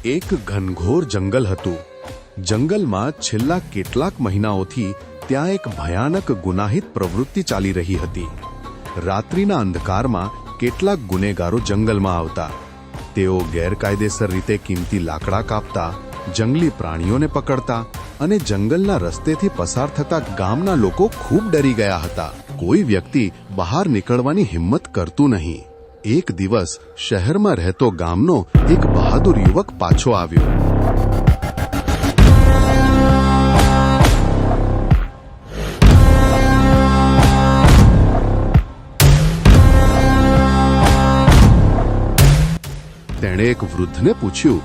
એક ઘનઘોર જંગલ હતું. જંગલમાં છેલ્લા કેટલાક મહિનાઓથી ત્યાં એક ભયાનક ગુનાહિત પ્રવૃત્તિ ચાલી રહી હતી. રાત્રિના અંધકારમાં કેટલાક ગુનેગારો જંગલમાં આવતા. તેઓ ગેરકાયદેસર રીતે કિંમતી લાકડા કાપતા, જંગલી પ્રાણીઓને પકડતા અને જંગલના રસ્તેથી પસાર થતા ગામના લોકો ખૂબ ડરી ગયા હતા. કોઈ વ્યક્તિ બહાર નીકળવાની હિંમત કરતું નહીં. એક દિવસ શહેરમાં રહેતો ગામનો એક બહાદુર યુવક પાછો આવ્યો. તેણે એક વૃદ્ધને પૂછ્યું,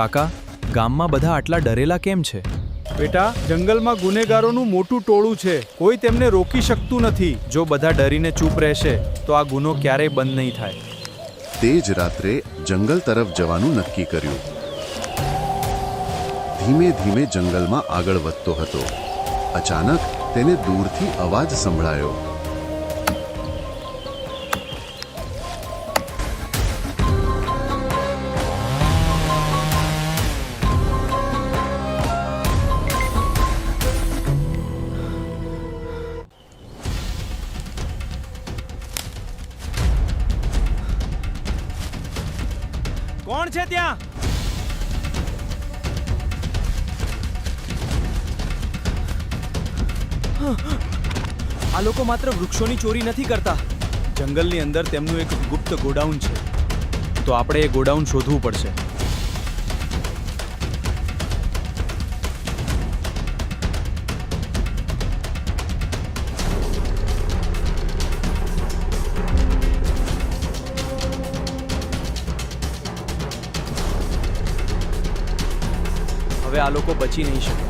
કાકા, ગામમાં બધા આટલા ડરેલા કેમ છે? બેટા, જંગલમાં ગુનેગારોનું મોટું ટોળું છે. કોઈ તેમને રોકી શકતું નથી. જો બધા ડરીને ચૂપ રહેશે તો આ ગુનો ક્યારેય બંધ નહીં થાય. તે જ રાત્રે જંગલ તરફ જવાનું નક્કી કર્યું. ધીમે ધીમે જંગલમાં આગળ વધતો હતો. અચાનક તેને દૂરથી અવાજ સંભળાયો. કોણ છે ત્યાં? આ લોકો માત્ર વૃક્ષોની ચોરી નથી કરતા. જંગલની અંદર તેમનું એક ગુપ્ત ગોડાઉન છે. તો આપણે એ ગોડાઉન શોધવું પડશે. હવે આ લોકો બચી નહીં શકે.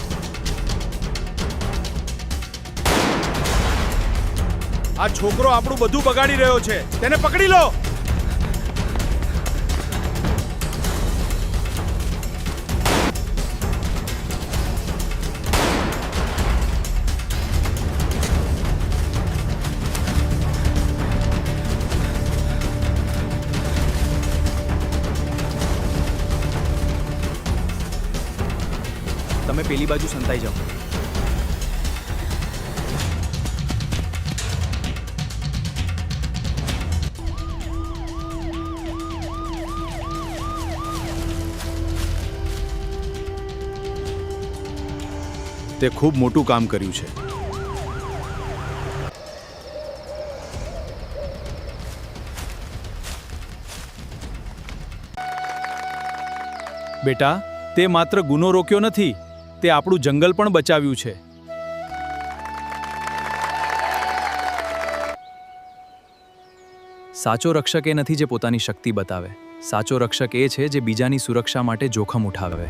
આ છોકરો આપણું બધું બગાડી રહ્યો છે. તેને પકડી લો. તમે પેલી બાજુ સંતાઈ જાઓ. તે ખૂબ મોટું કામ કર્યું છે. બેટા, તે માત્ર ગુનો રોક્યો નથી, તે આપણું જંગલ પણ બચાવ્યું છે. સાચો રક્ષક એ નથી જે પોતાની શક્તિ બતાવે. સાચો રક્ષક એ છે જે બીજાની સુરક્ષા માટે જોખમ ઉઠાવે.